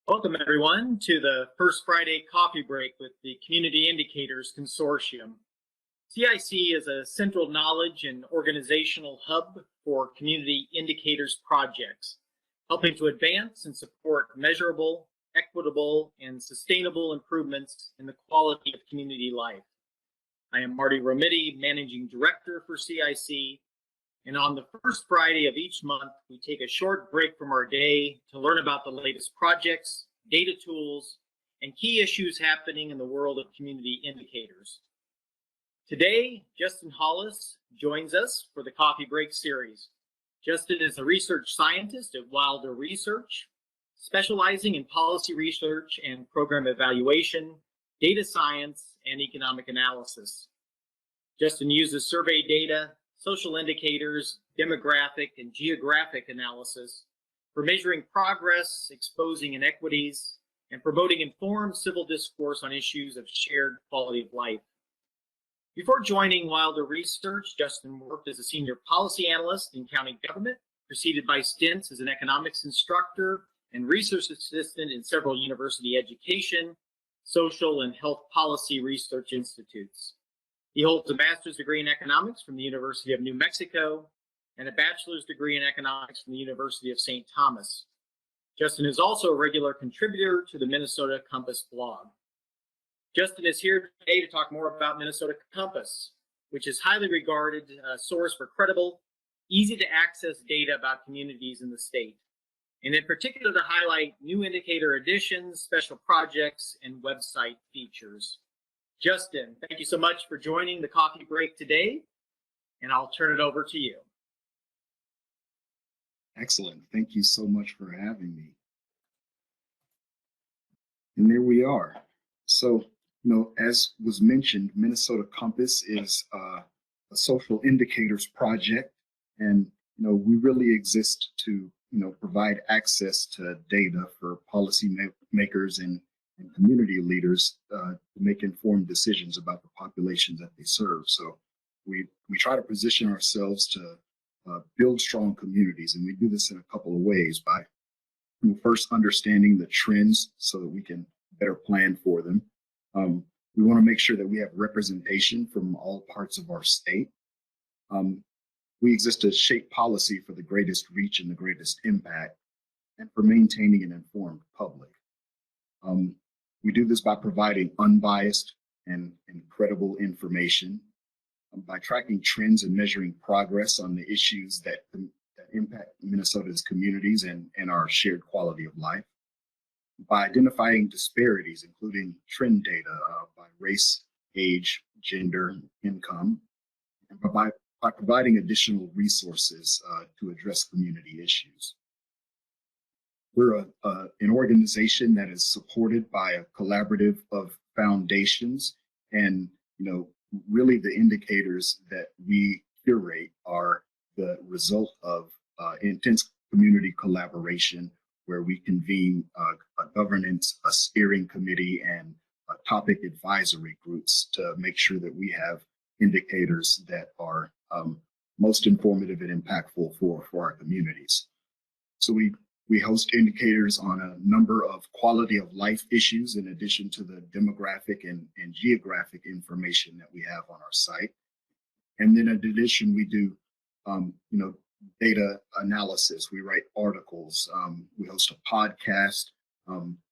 Welcome, everyone, to the First Friday Coffee Break with the Community Indicators Consortium. CIC is a central knowledge and organizational hub for community indicators projects, helping to advance and support measurable, equitable, and sustainable improvements in the quality of community life. I am Marty Romiti, Managing Director for CIC, and on the first Friday of each month, we take a short break from our day to learn about the latest projects, data tools, and key issues happening in the world of community indicators. Today, Justin Hollis joins us for the Coffee Break series. Justin is a research scientist at Wilder Research, specializing in policy research and program evaluation, data science, and economic analysis. Justin uses survey data, social indicators, demographic, and geographic analysis for measuring progress, exposing inequities, and promoting informed civil discourse on issues of shared quality of life. Before joining Wilder Research, Justin worked as a senior policy analyst in county government, preceded by stints as an economics instructor and research assistant in several university education, social, and health policy research institutes. He holds a master's degree in economics from the University of New Mexico and a bachelor's degree in economics from the University of St. Thomas. Justin is also a regular contributor to the Minnesota Compass blog. Justin is here today to talk more about Minnesota Compass, which is highly regarded source for credible, easy to access data about communities in the state, and in particular to highlight new indicator additions, special projects, and website features. Justin, thank you so much for joining the coffee break today, and I'll turn it over to you. Excellent. Thank you so much for having me. And there we are. So, as was mentioned, Minnesota Compass is a social indicators project, and we really exist to provide access to data for policy makers and community leaders to make informed decisions about the populations that they serve. So we try to position ourselves to build strong communities, and we do this in a couple of ways by first understanding the trends so that we can better plan for them. We want to make sure that we have representation from all parts of our state. We exist to shape policy for the greatest reach and the greatest impact, and for maintaining an informed public. We do this by providing unbiased and credible information, by tracking trends and measuring progress on the issues that impact Minnesota's communities and our shared quality of life, by identifying disparities, including trend data by race, age, gender, income, and by providing additional resources to address community issues. We're an organization that is supported by a collaborative of foundations, and really the indicators that we curate are the result of intense community collaboration, where we convene a governance, a steering committee, and topic advisory groups to make sure that we have indicators that are most informative and impactful for our communities. So we host indicators on a number of quality of life issues, in addition to the demographic and geographic information that we have on our site. And then in addition, we do, data analysis. We write articles. We host a podcast.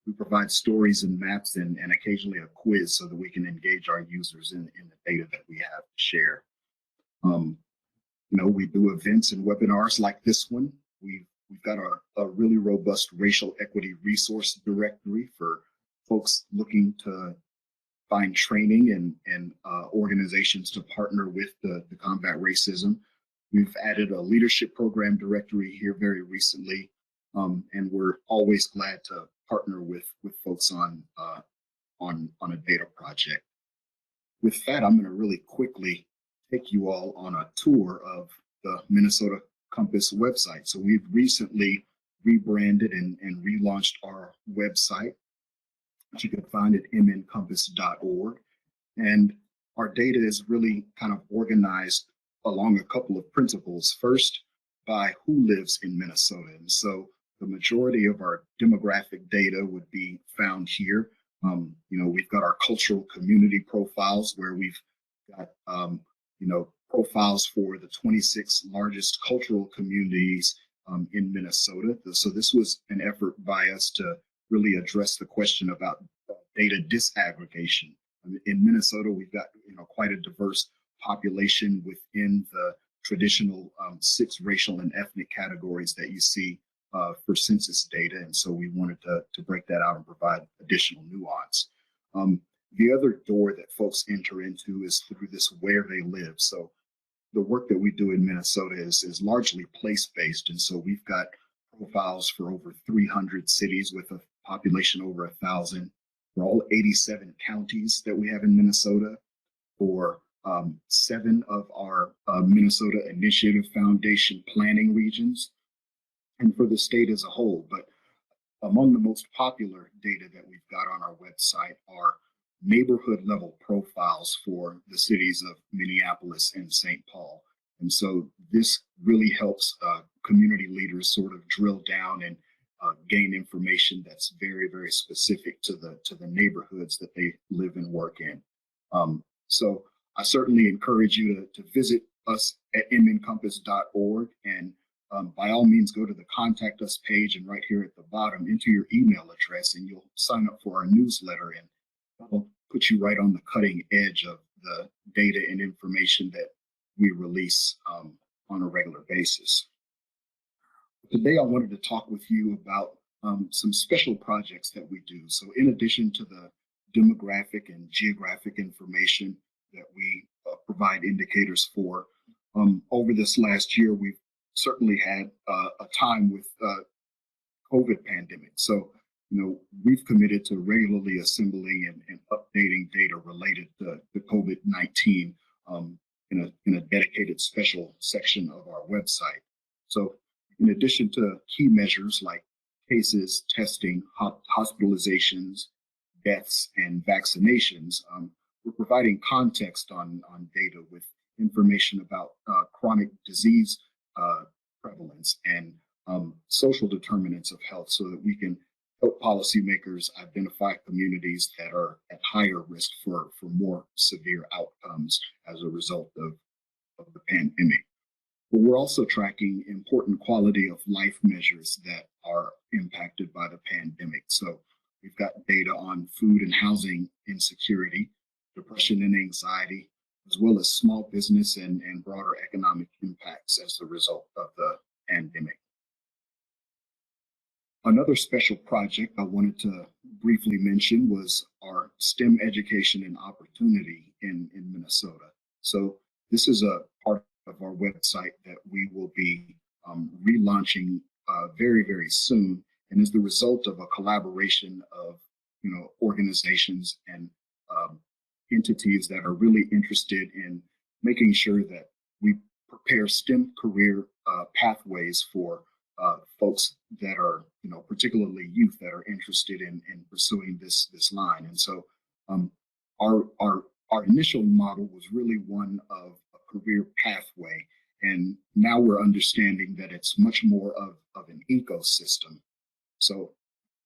We provide stories and maps and occasionally a quiz so that we can engage our users in the data that we have to share. We do events and webinars like this one. We've got a really robust racial equity resource directory for folks looking to find training and organizations to partner with to combat racism. We've added a leadership program directory here very recently, and we're always glad to partner with folks on a data project. With that, I'm going to really quickly take you all on a tour of the Minnesota Compass website. So we've recently rebranded and relaunched our website, which you can find at mncompass.org. And our data is really kind of organized along a couple of principles. First, by who lives in Minnesota. And so the majority of our demographic data would be found here. We've got our cultural community profiles where we've got, profiles for the 26 largest cultural communities in Minnesota. So this was an effort by us to really address the question about data disaggregation. In Minnesota, we've got quite a diverse population within the traditional 6 racial and ethnic categories that you see for census data, and so we wanted to break that out and provide additional nuance. The other door that folks enter into is through this where they live. So the work that we do in Minnesota is largely place-based, and so we've got profiles for over 300 cities with a population over 1,000, for all 87 counties that we have in Minnesota, for 7 of our Minnesota Initiative Foundation planning regions, and for the state as a whole. But among the most popular data that we've got on our website are neighborhood level profiles for the cities of Minneapolis and St. Paul. And so this really helps community leaders sort of drill down and gain information that's very, very specific to the neighborhoods that they live and work in. So I certainly encourage you to visit us at mencompass.org, and by all means go to the contact us page, and right here at the bottom enter your email address and you'll sign up for our newsletter, and that'll put you right on the cutting edge of the data and information that we release on a regular basis. Today, I wanted to talk with you about some special projects that we do. So in addition to the demographic and geographic information that we provide indicators for, over this last year, we've certainly had a time with COVID pandemic. So, we've committed to regularly assembling and updating data related to COVID-19 in a dedicated special section of our website. So in addition to key measures like cases, testing, hospitalizations, deaths, and vaccinations, we're providing context on data with information about chronic disease prevalence and social determinants of health, so that we can help policymakers identify communities that are at higher risk for more severe outcomes as a result of the pandemic. But we're also tracking important quality of life measures that are impacted by the pandemic. So we've got data on food and housing insecurity, depression and anxiety, as well as small business and broader economic impacts as a result of the pandemic. Another special project I wanted to briefly mention was our STEM education and opportunity in Minnesota. So this is a part of our website that we will be relaunching very, very soon, and is the result of a collaboration of organizations and entities that are really interested in making sure that we prepare STEM career pathways for folks that are, particularly youth that are interested in pursuing this line. And so our initial model was really one of a career pathway, and now we're understanding that it's much more of an ecosystem. So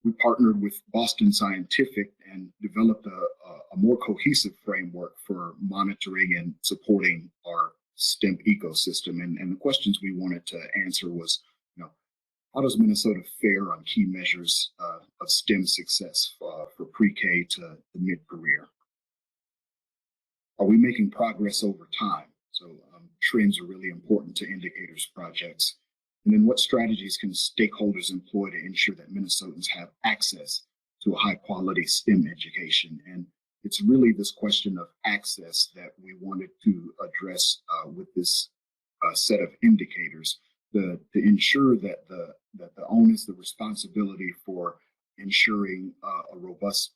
we partnered with Boston Scientific and developed a more cohesive framework for monitoring and supporting our STEM ecosystem. And the questions we wanted to answer was, how does Minnesota fare on key measures of STEM success for pre-K to mid-career? Are we making progress over time? So trends are really important to indicators projects. And then what strategies can stakeholders employ to ensure that Minnesotans have access to a high quality STEM education? And it's really this question of access that we wanted to address with this set of indicators to ensure that the onus, the responsibility for ensuring a robust,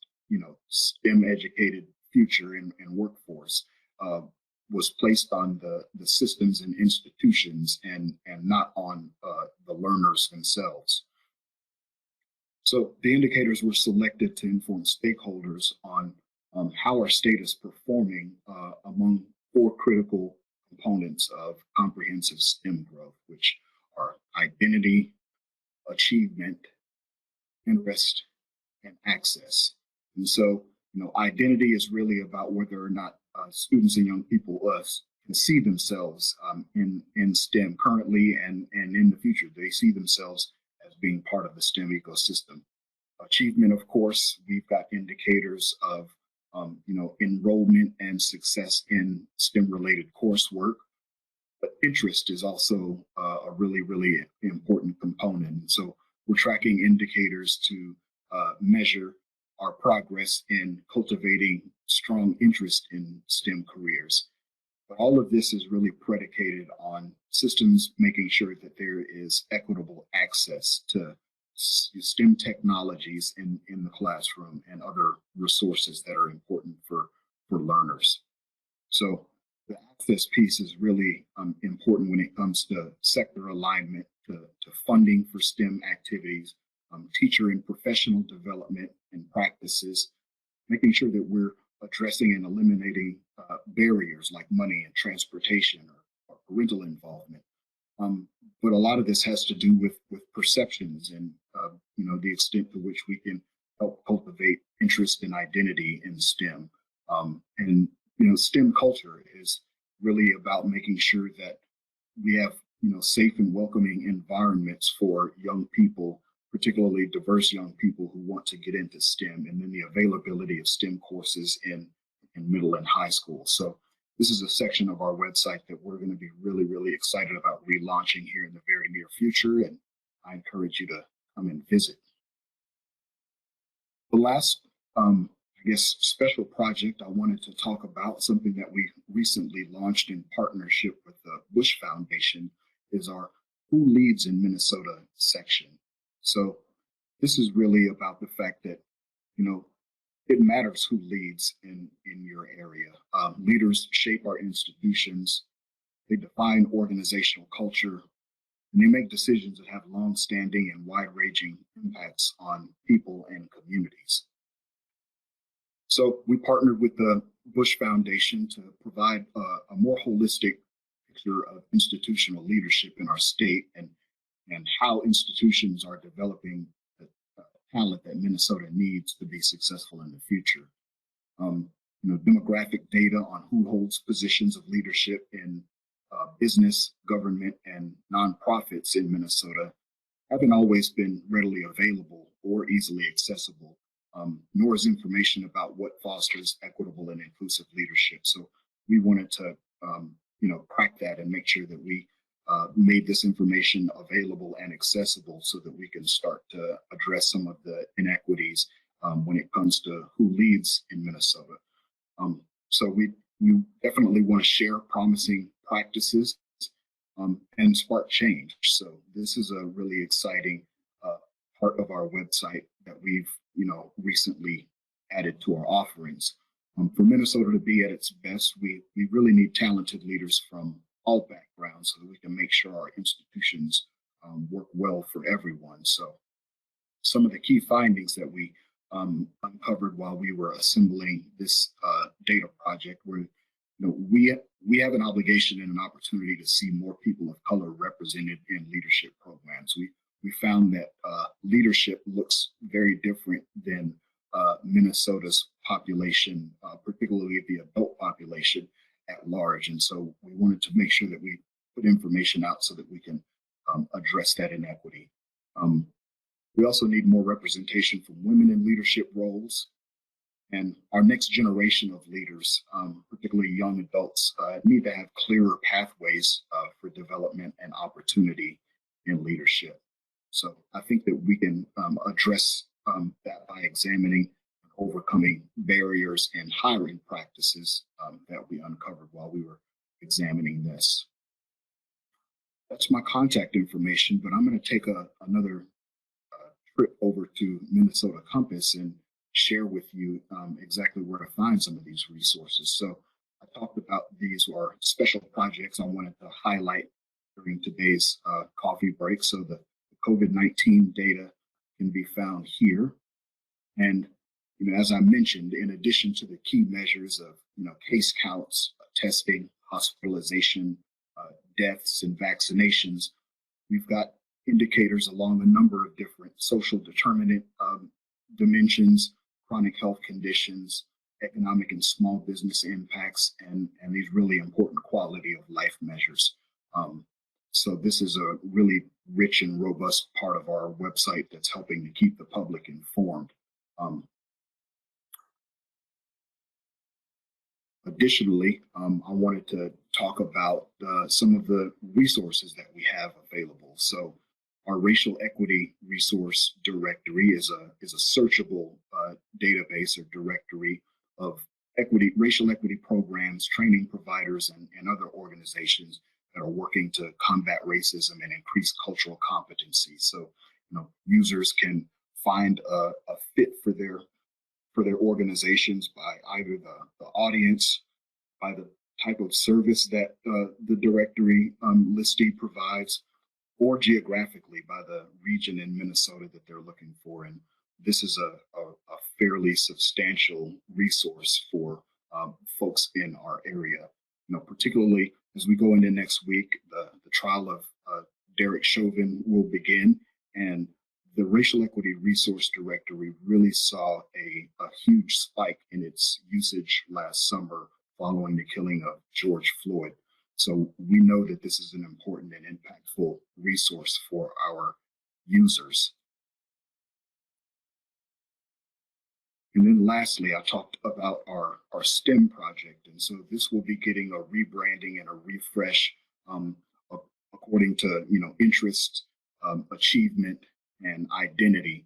STEM educated future and workforce was placed on the systems and institutions and not on the learners themselves. So the indicators were selected to inform stakeholders on how our state is performing among 4 critical components of comprehensive STEM growth, which are identity, achievement, interest, and access. And so, identity is really about whether or not students and young people can see themselves in STEM currently and in the future. They see themselves as being part of the STEM ecosystem. Achievement, of course, we've got indicators of enrollment and success in STEM-related coursework. But interest is also a really, really important component. So we're tracking indicators to measure our progress in cultivating strong interest in STEM careers. But all of this is really predicated on systems making sure that there is equitable access to STEM technologies in the classroom and other resources that are important for learners. So the access piece is really important when it comes to sector alignment, to funding for STEM activities, teacher and professional development and practices, making sure that we're addressing and eliminating barriers like money and transportation or parental involvement. But a lot of this has to do with perceptions and the extent to which we can help cultivate interest and identity in STEM. And STEM culture is really about making sure that we have safe and welcoming environments for young people, particularly diverse young people who want to get into STEM, and then the availability of STEM courses in middle and high school. So this is a section of our website that we're going to be really, really excited about relaunching here in the very near future, and I encourage you to come and visit. The last, special project I wanted to talk about, something that we recently launched in partnership with the Bush Foundation, is our Who Leads in Minnesota section. So this is really about the fact that, it matters who leads in your area. Leaders shape our institutions, they define organizational culture, and they make decisions that have long-standing and wide-ranging impacts on people and communities. So we partnered with the Bush Foundation to provide a more holistic picture of institutional leadership in our state and how institutions are developing the talent that Minnesota needs to be successful in the future. Demographic data on who holds positions of leadership in business, government, and nonprofits in Minnesota haven't always been readily available or easily accessible, nor is information about what fosters equitable and inclusive leadership. So we wanted to, crack that and make sure that we made this information available and accessible so that we can start to address some of the inequities when it comes to who leads in Minnesota. So we definitely want to share promising practices and spark change. So this is a really exciting part of our website that we've recently added to our offerings. For Minnesota to be at its best, we really need talented leaders from all backgrounds so that we can make sure our institutions work well for everyone. So some of the key findings that we uncovered while we were assembling this data project were, we have an obligation and an opportunity to see more people of color represented in leadership programs. We found that leadership looks very different than Minnesota's population, particularly the adult population at large. And so we wanted to make sure that we put information out so that we can address that inequity. We also need more representation from women in leadership roles. And our next generation of leaders, particularly young adults, need to have clearer pathways for development and opportunity in leadership. So I think that we can address that by examining and overcoming barriers and hiring practices that we uncovered while we were examining this. That's my contact information, but I'm going to take another trip over to Minnesota Compass and share with you exactly where to find some of these resources. So I talked about these are special projects I wanted to highlight during today's coffee break. So the COVID-19 data can be found here. And as I mentioned, in addition to the key measures of case counts, testing, hospitalization, deaths, and vaccinations, we've got indicators along a number of different social determinant dimensions, chronic health conditions, economic and small business impacts, and these really important quality of life measures. So this is a really rich and robust part of our website that's helping to keep the public informed. Additionally, I wanted to talk about some of the resources that we have available. So our racial equity resource directory is a searchable database or directory of racial equity programs, training providers, and other organizations that are working to combat racism and increase cultural competency. So, users can find a fit for their organizations by either the audience, by the type of service that the directory listee provides, or geographically by the region in Minnesota that they're looking for. And this is a fairly substantial resource for folks in our area. Particularly as we go into next week, the trial of Derek Chauvin will begin, and the Racial Equity Resource Directory really saw a huge spike in its usage last summer following the killing of George Floyd. So we know that this is an important and impactful resource for our users. And then lastly, I talked about our STEM project. And so this will be getting a rebranding and a refresh according to, interest, achievement, and identity,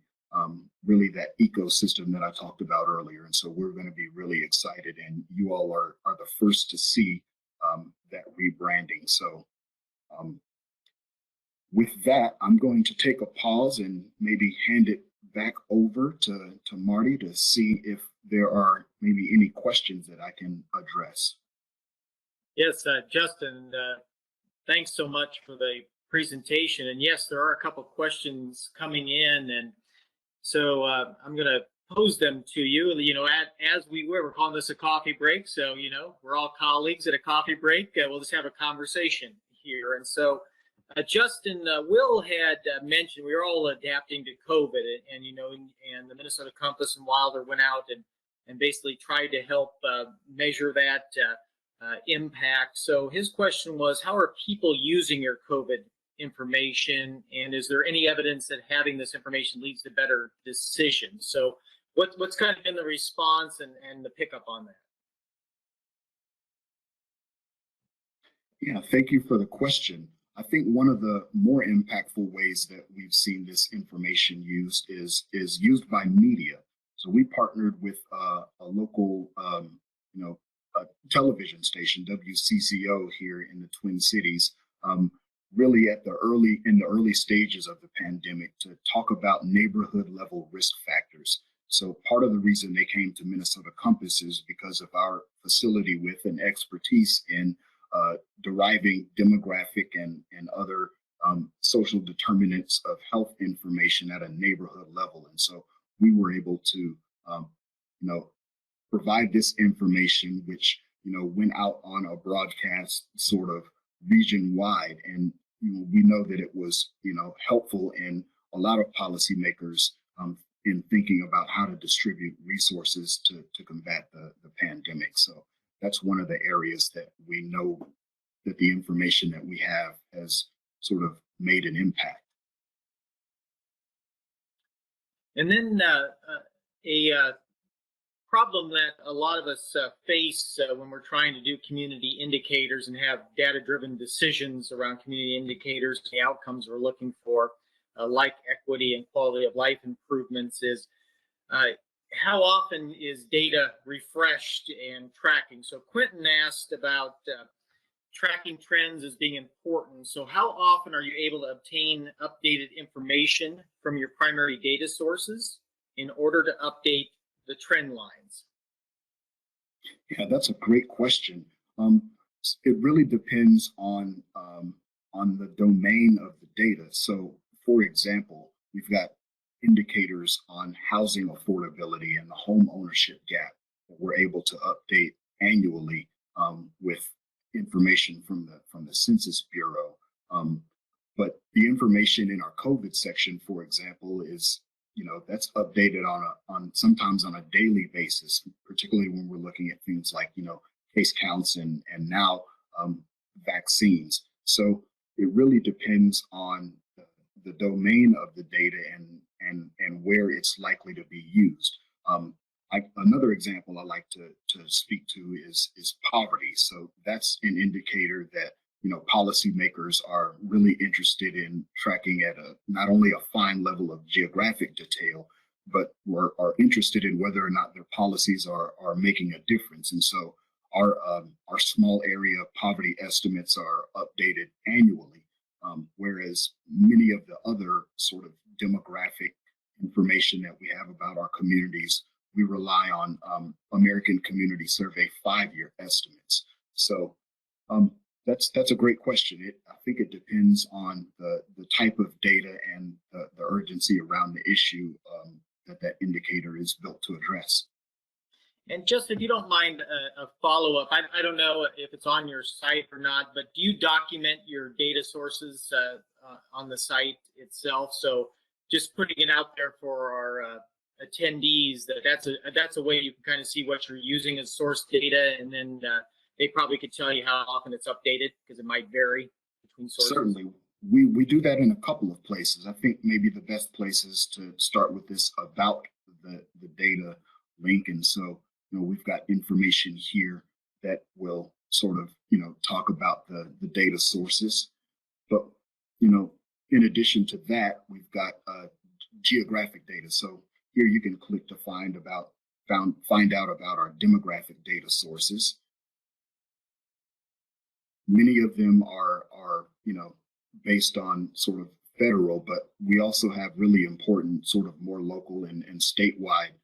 really that ecosystem that I talked about earlier. And so we're going to be really excited, and you all are the first to see that rebranding. So with that, I'm going to take a pause and maybe hand it back over to Marty to see if there are maybe any questions that I can address. Yes, Justin, thanks so much for the presentation. And yes, there are a couple questions coming in, and so I'm going to pose them to you. As we're calling this a coffee break, so we're all colleagues at a coffee break. We'll just have a conversation here. And so Justin, Will had mentioned we were all adapting to COVID, and the Minnesota Compass and Wilder went out and basically tried to help measure that impact. So his question was, how are people using your COVID information, and is there any evidence that having this information leads to better decisions? So what's kind of been the response and the pickup on that? Yeah, thank you for the question. I think one of the more impactful ways that we've seen this information used is used by media. So we partnered with a local, a television station, WCCO, here in the Twin Cities, really in the early stages of the pandemic, to talk about neighborhood level risk factors. So part of the reason they came to Minnesota Compass is because of our facility with an expertise in deriving demographic and other social determinants of health information at a neighborhood level. And so we were able to, provide this information, which, went out on a broadcast sort of region wide. And we know that it was, helpful in a lot of policymakers in thinking about how to distribute resources to combat the pandemic. So that's one of the areas that we know that the information that we have has sort of made an impact. And then a problem that a lot of us face when we're trying to do community indicators and have data-driven decisions around community indicators, the outcomes we're looking for, like equity and quality of life improvements, is how often is data refreshed and tracking? So Quentin asked about tracking trends as being important. So how often are you able to obtain updated information from your primary data sources in order to update the trend lines? Yeah, that's a great question. It really depends on the domain of the data. So, for example, we've got indicators on housing affordability and the home ownership gap that we're able to update annually with information from the Census Bureau. But the information in our COVID section, for example, is, that's updated on sometimes on a daily basis, particularly when we're looking at things like, case counts and now vaccines. So it really depends on the domain of the data and where it's likely to be used. Another example I like to speak to is poverty. So that's an indicator that policymakers are really interested in tracking at not only a fine level of geographic detail, but are interested in whether or not their policies are making a difference. And so our small area poverty estimates are updated annually, whereas many of the other sort of demographic information that we have about our communities, we rely on American Community Survey 5-year estimates. So that's a great question. I think it depends on the type of data and the urgency around the issue that indicator is built to address. And just if you don't mind a follow-up, I don't know if it's on your site or not, but do you document your data sources on the site itself? So just putting it out there for our attendees, that's a way you can kind of see what you're using as source data, and then they probably could tell you how often it's updated, because it might vary between sources. Certainly. We do that in a couple of places. I think maybe the best place is to start with this about the data link. And so, we've got information here that will sort of, talk about the data sources. But, in addition to that, we've got geographic data. So here you can click to find out about our demographic data sources. Many of them are based on sort of federal, but we also have really important sort of more local and statewide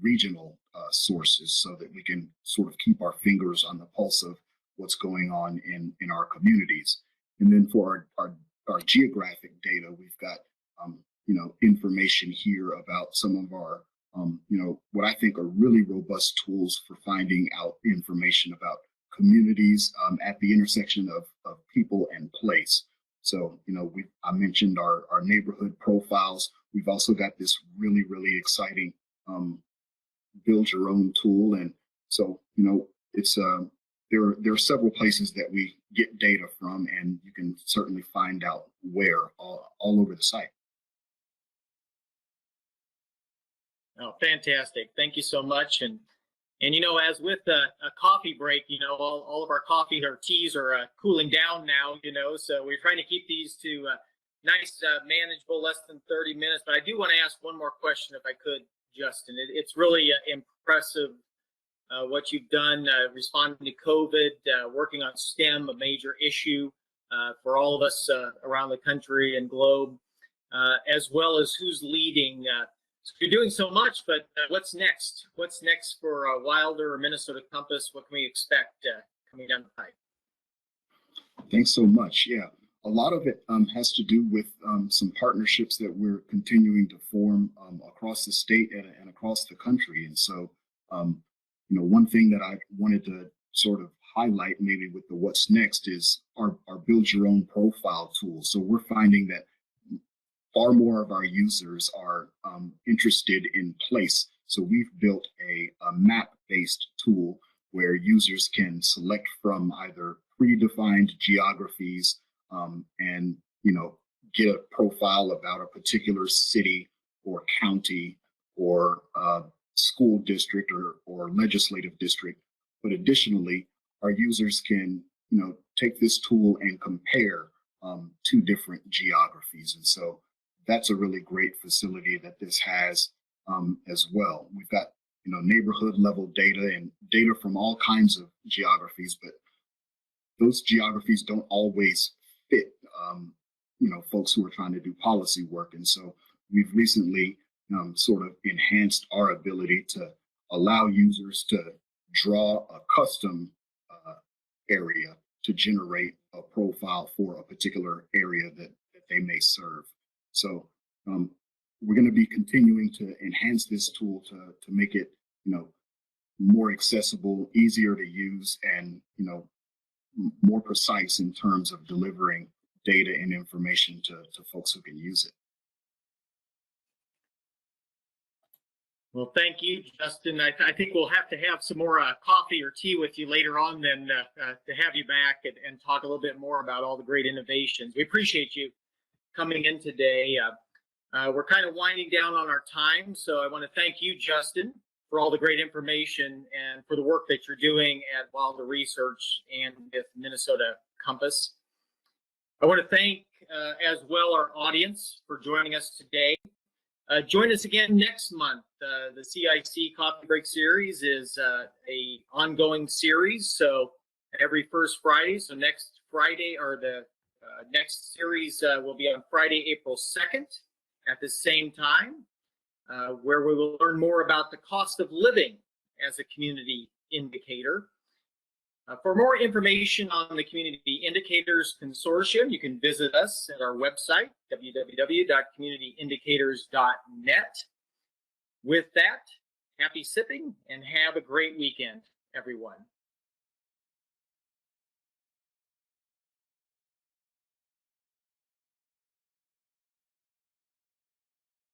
regional sources, so that we can sort of keep our fingers on the pulse of what's going on in our communities. And then for our geographic data, we've got information here about some of our what I think are really robust tools for finding out information about communities at the intersection of people and place. So, I mentioned our neighborhood profiles. We've also got this really, really exciting build your own tool. And so, it's there are several places that we get data from, and you can certainly find out where all over the site. Oh, fantastic. Thank you so much. And as with a coffee break, all of our coffee or teas are cooling down now, so we're trying to keep these to nice, manageable, less than 30 minutes. But I do want to ask one more question, if I could, Justin. It's really impressive what you've done responding to COVID, working on STEM, a major issue for all of us around the country and globe, as well as who's leading. So you're doing so much, but what's next? What's next for Wilder or Minnesota Compass? What can we expect coming down the pipe? Thanks so much. Yeah, a lot of it has to do with some partnerships that we're continuing to form across the state and across the country. And so, one thing that I wanted to sort of highlight maybe with the what's next is our build your own profile tool. So we're finding that far more of our users are interested in place. So we've built a map-based tool where users can select from either predefined geographies and get a profile about a particular city or county or school district or legislative district. But additionally, our users can take this tool and compare two different geographies. And so that's a really great facility that this has as well. We've got neighborhood level data and data from all kinds of geographies, but those geographies don't always fit folks who are trying to do policy work. And so we've recently sort of enhanced our ability to allow users to draw a custom area to generate a profile for a particular area that they may serve. So we're going to be continuing to enhance this tool to make it, more accessible, easier to use, and, more precise in terms of delivering data and information to folks who can use it. Well, thank you, Justin. I think we'll have to have some more coffee or tea with you later on then to have you back and talk a little bit more about all the great innovations. We appreciate you coming in today. We're kind of winding down on our time, so I want to thank you, Justin, for all the great information and for the work that you're doing at Wilder Research and with Minnesota Compass. I want to thank as well our audience for joining us today. Join us again next month. The CIC Coffee Break Series is a ongoing series, so every first Friday. So next Friday, or the next series will be on Friday, April 2nd at the same time, where we will learn more about the cost of living as a community indicator. For more information on the Community Indicators Consortium, you can visit us at our website, www.communityindicators.net. With that, happy sipping and have a great weekend, everyone.